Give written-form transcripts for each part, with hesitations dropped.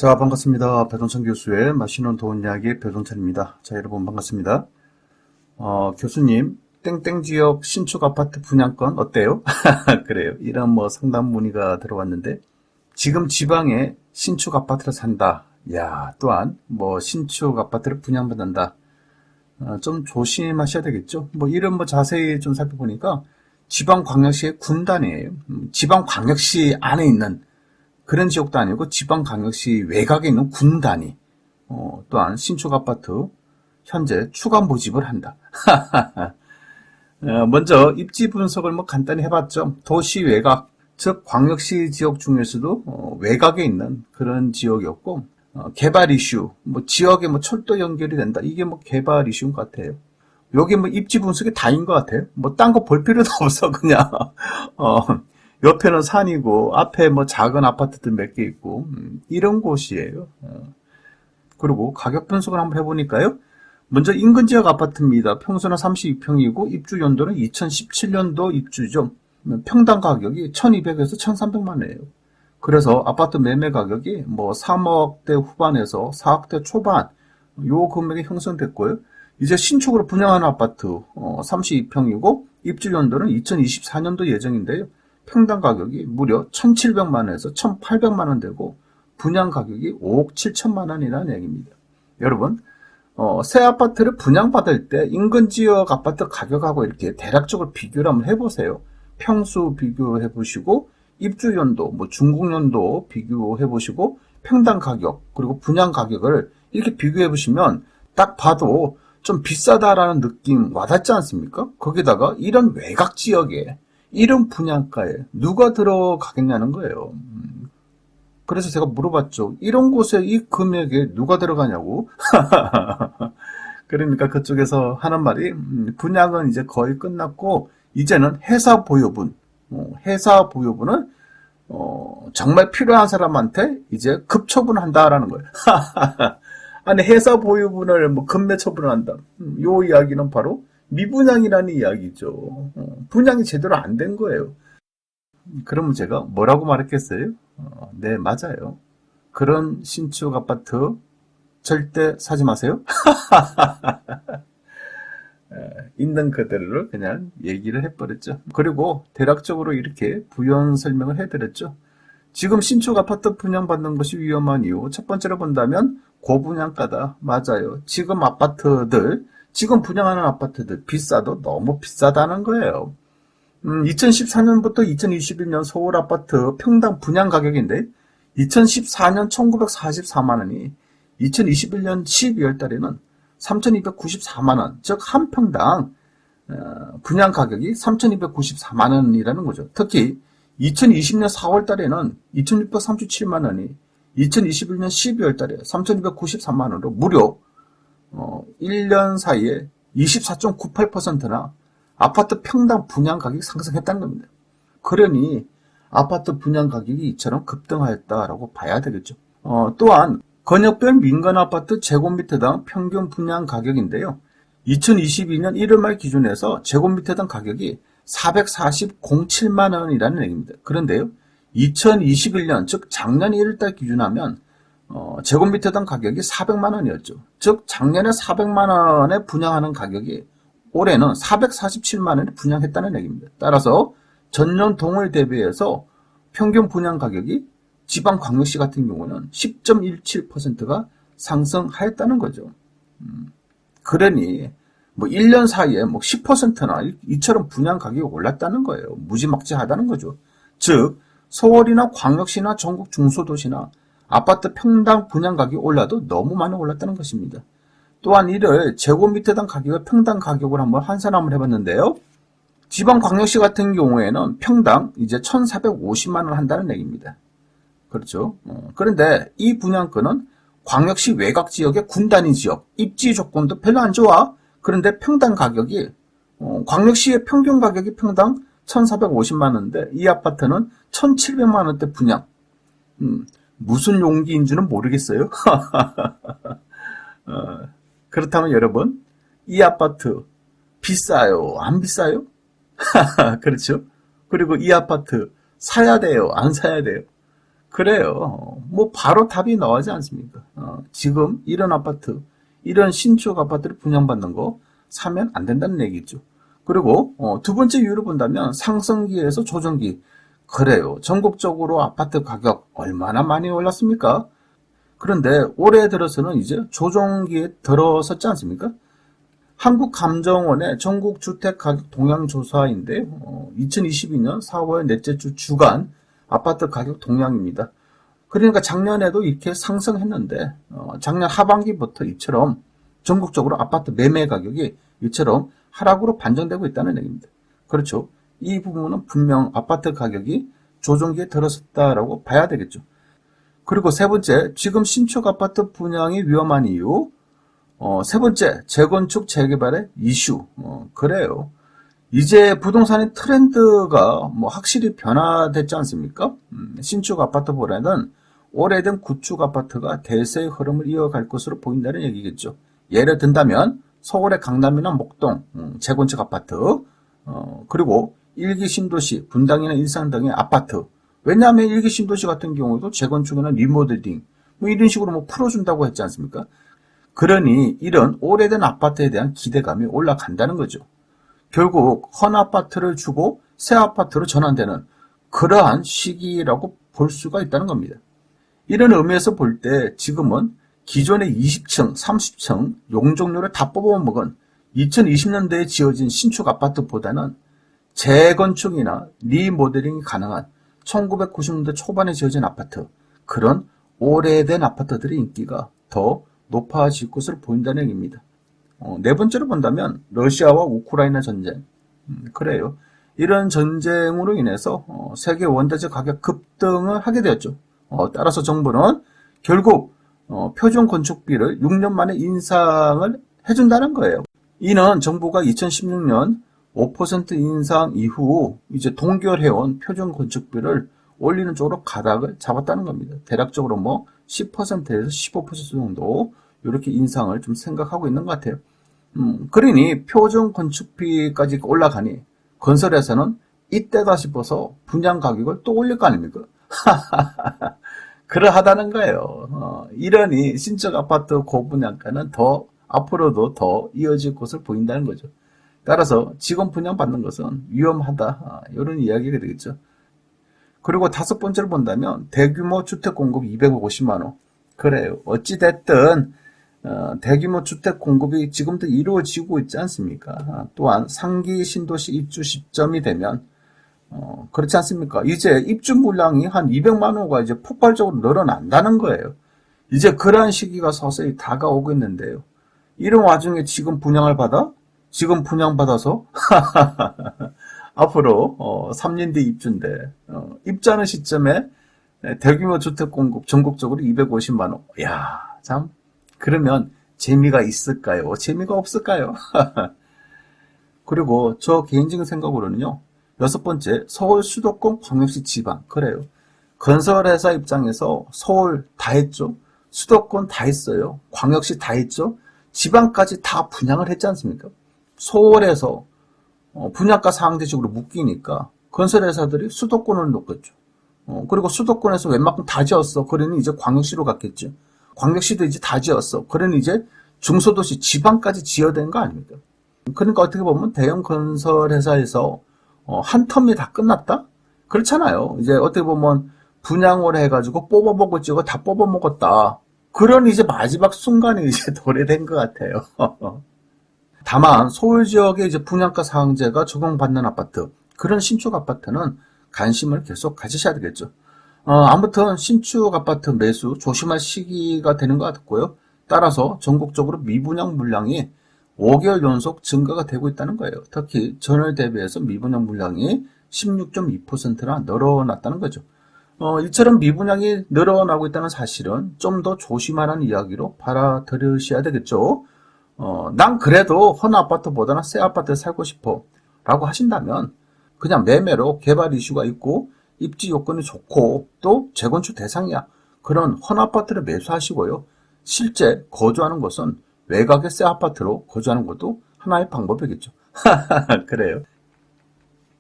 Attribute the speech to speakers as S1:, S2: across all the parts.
S1: 자, 반갑습니다. 배동찬 교수의 맛있는 도움 이야기 배동찬입니다. 자, 여러분 반갑습니다. 교수님, 땡땡 지역 신축 아파트 분양권 어때요? 그래요. 이런 상담 문의가 들어왔는데, 지금 지방에 신축 아파트를 산다. 야, 또한 신축 아파트를 분양받는다. 좀 조심하셔야 되겠죠. 이런 자세히 좀 살펴보니까 지방광역시의 군단이에요. 지방광역시 안에 있는 그런 지역도 아니고 지방광역시 외곽에 있는 군단위, 또한 신축 아파트 현재 추가 모집을 한다. 먼저 입지 분석을 간단히 해봤죠. 도시 외곽, 즉 광역시 지역 중에서도 외곽에 있는 그런 지역이었고, 개발 이슈, 지역에 철도 연결이 된다. 이게 개발 이슈인 것 같아요. 여기 입지 분석이 다인 것 같아요. 딴 거 볼 필요도 없어, 그냥. 옆에는 산이고 앞에 작은 아파트들 몇 개 있고 이런 곳이에요. 그리고 가격 분석을 한번 해보니까요. 먼저 인근 지역 아파트입니다. 평수는 32평이고 입주 연도는 2017년도 입주죠. 평당 가격이 1200에서 1300만 원이에요. 그래서 아파트 매매 가격이 3억대 후반에서 4억대 초반 요 금액이 형성됐고요. 이제 신축으로 분양하는 아파트 32평이고 입주 연도는 2024년도 예정인데요. 평당 가격이 무려 1,700만 원에서 1,800만 원 되고 분양 가격이 5억 7천만 원이라는 얘기입니다. 여러분, 새 아파트를 분양받을 때 인근 지역 아파트 가격하고 이렇게 대략적으로 비교를 한번 해보세요. 평수 비교해 보시고 입주 연도, 준공 연도 비교해 보시고 평당 가격 그리고 분양 가격을 이렇게 비교해 보시면 딱 봐도 좀 비싸다라는 느낌 와닿지 않습니까? 거기다가 이런 외곽 지역에 이런 분양가에 누가 들어가겠냐는 거예요. 그래서 제가 물어봤죠. 이런 곳에 이 금액에 누가 들어가냐고. 그러니까 그쪽에서 하는 말이 분양은 이제 거의 끝났고 이제는 회사 보유분, 회사 보유분을 정말 필요한 사람한테 이제 급처분한다라는 거예요. 아니 회사 보유분을 급매 처분을 한다. 요 이야기는 바로 미분양이라는 이야기죠. 분양이 제대로 안 된 거예요. 그러면 제가 뭐라고 말했겠어요? 네, 맞아요. 그런 신축 아파트 절대 사지 마세요. 있는 그대로를 그냥 얘기를 해버렸죠. 그리고 대략적으로 이렇게 부연 설명을 해드렸죠. 지금 신축 아파트 분양받는 것이 위험한 이유 첫 번째로 본다면 고분양가다. 맞아요. 지금 분양하는 아파트들 비싸도 너무 비싸다는 거예요. 2014년부터 2021년 서울 아파트 평당 분양 가격인데 2014년 1944만 원이 2021년 12월 달에는 3294만 원, 즉 한 평당 분양 가격이 3294만 원이라는 거죠. 특히 2020년 4월 달에는 2637만 원이 2021년 12월 달에 3293만 원으로 무려 1년 사이에 24.98%나 아파트 평당 분양 가격이 상승했다는 겁니다. 그러니 아파트 분양 가격이 이처럼 급등하였다라고 봐야 되겠죠. 또한 건역별 민간 아파트 제곱미터당 평균 분양 가격인데요. 2022년 1월 말 기준에서 제곱미터당 가격이 440.07만 원이라는 얘기입니다. 그런데요. 2021년 즉 작년 1월달 기준하면 제곱미터당 가격이 400만 원이었죠. 즉 작년에 400만 원에 분양하는 가격이 올해는 447만 원에 분양했다는 얘기입니다. 따라서 전년 동월 대비해서 평균 분양 가격이 지방광역시 같은 경우는 10.17%가 상승하였다는 거죠. 그러니 1년 사이에 10%나 이처럼 분양 가격이 올랐다는 거예요. 무지막지하다는 거죠. 즉 서울이나 광역시나 전국 중소도시나 아파트 평당 분양 가격이 올라도 너무 많이 올랐다는 것입니다. 또한 이를 제곱미터당 가격을 평당 가격으로 한번 환산을 해봤는데요. 지방광역시 같은 경우에는 평당 이제 1,450만 원 한다는 얘기입니다. 그렇죠. 그런데 이 분양권은 광역시 외곽 지역의 군단위 지역, 입지 조건도 별로 안 좋아. 그런데 평당 가격이 광역시의 평균 가격이 평당 1,450만 원인데 이 아파트는 1,700만 원대 분양. 무슨 용기인지는 모르겠어요. 그렇다면 여러분, 이 아파트 비싸요? 안 비싸요? 그렇죠? 그리고 이 아파트 사야 돼요? 안 사야 돼요? 그래요. 뭐 바로 답이 나오지 않습니까? 지금 이런 아파트, 이런 신축 아파트를 분양받는 거 사면 안 된다는 얘기죠. 그리고 두 번째 이유를 본다면 상승기에서 조정기. 그래요. 전국적으로 아파트 가격 얼마나 많이 올랐습니까? 그런데 올해 들어서는 이제 조정기에 들어섰지 않습니까? 한국감정원의 전국주택가격 동향조사인데요. 2022년 4월 넷째 주 주간 아파트 가격 동향입니다. 그러니까 작년에도 이렇게 상승했는데 작년 하반기부터 이처럼 전국적으로 아파트 매매 가격이 이처럼 하락으로 반전되고 있다는 얘기입니다. 그렇죠. 이 부분은 분명 아파트 가격이 조정기에 들어섰다라고 봐야 되겠죠. 그리고 세 번째, 지금 신축 아파트 분양이 위험한 이유. 세 번째, 재건축 재개발의 이슈. 그래요. 이제 부동산의 트렌드가 뭐 확실히 변화됐지 않습니까? 신축 아파트보다는 오래된 구축 아파트가 대세의 흐름을 이어갈 것으로 보인다는 얘기겠죠. 예를 든다면 서울의 강남이나 목동 재건축 아파트, 그리고 일기 신도시 분당이나 일산 등의 아파트. 왜냐하면 일기 신도시 같은 경우도 재건축이나 리모델링 뭐 이런 식으로 뭐 풀어준다고 했지 않습니까? 그러니 이런 오래된 아파트에 대한 기대감이 올라간다는 거죠. 결국 헌 아파트를 주고 새 아파트로 전환되는 그러한 시기라고 볼 수가 있다는 겁니다. 이런 의미에서 볼 때 지금은 기존의 20층, 30층 용적률을 다 뽑아먹은 2020년대에 지어진 신축 아파트보다는 재건축이나 리모델링이 가능한 1990년대 초반에 지어진 아파트, 그런 오래된 아파트들의 인기가 더 높아질 것으로 보인다는 얘기입니다. 네 번째로 본다면 러시아와 우크라이나 전쟁. 그래요. 이런 전쟁으로 인해서 세계 원자재 가격 급등을 하게 되었죠. 따라서 정부는 결국 표준 건축비를 6년 만에 인상을 해준다는 거예요. 이는 정부가 2016년 5% 인상 이후 이제 동결해온 표준 건축비를 올리는 쪽으로 가닥을 잡았다는 겁니다. 대략적으로 뭐 10%에서 15% 정도 이렇게 인상을 좀 생각하고 있는 것 같아요. 그러니 표준 건축비까지 올라가니 건설회사는 이때다 싶어서 분양 가격을 또 올릴 거 아닙니까? 그러하다는 거예요. 이러니 신축 아파트 고분양가는 더 앞으로도 더 이어질 것을 보인다는 거죠. 따라서 지금 분양받는 것은 위험하다, 이런 이야기가 되겠죠. 그리고 다섯 번째로 본다면 대규모 주택 공급 250만 호. 그래요. 어찌됐든 대규모 주택 공급이 지금도 이루어지고 있지 않습니까? 또한 상기 신도시 입주 시점이 되면 그렇지 않습니까? 이제 입주 물량이 한 200만 호가 이제 폭발적으로 늘어난다는 거예요. 이제 그러한 시기가 서서히 다가오고 있는데요. 이런 와중에 지금 분양받아서 앞으로 3년 뒤 입주인데 입주하는 시점에 대규모 주택 공급 전국적으로 250만 호. 야, 참. 그러면 재미가 있을까요? 재미가 없을까요? 그리고 저 개인적인 생각으로는요. 여섯 번째, 서울 수도권 광역시 지방. 그래요. 건설회사 입장에서 서울 다 했죠. 수도권 다 했어요. 광역시 다 했죠. 지방까지 다 분양을 했지 않습니까? 서울에서 분양가 상대적으로 묶이니까 건설회사들이 수도권을 놓겠죠. 그리고 수도권에서 웬만큼 다 지었어. 그러니 이제 광역시로 갔겠죠. 광역시도 이제 다 지었어. 그러니 이제 중소도시 지방까지 지어야 되는 거 아닙니까? 그러니까 어떻게 보면 대형 건설회사에서 한 텀이 다 끝났다? 그렇잖아요. 이제 어떻게 보면 분양을 해가지고 뽑아먹을 지고 다 뽑아먹었다. 그런 이제 마지막 순간이 이제 도래된 것 같아요. 다만 서울 지역에 이제 분양가 상한제가 적용받는 아파트, 그런 신축 아파트는 관심을 계속 가지셔야 되겠죠. 아무튼 신축 아파트 매수 조심할 시기가 되는 것 같고요. 따라서 전국적으로 미분양 물량이 5개월 연속 증가가 되고 있다는 거예요. 특히 전월 대비해서 미분양 물량이 16.2%나 늘어났다는 거죠. 이처럼 미분양이 늘어나고 있다는 사실은 좀 더 조심하라는 이야기로 받아들이셔야 되겠죠. 난 그래도 헌 아파트보다는 새 아파트에 살고 싶어 라고 하신다면 그냥 매매로 개발 이슈가 있고 입지 요건이 좋고 또 재건축 대상이야, 그런 헌 아파트를 매수하시고요. 실제 거주하는 곳은 외곽의 새 아파트로 거주하는 것도 하나의 방법이겠죠. 그래요.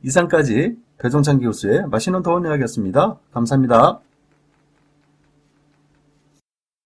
S1: 이상까지 배종찬 교수의 맛있는 더운 이야기였습니다. 감사합니다.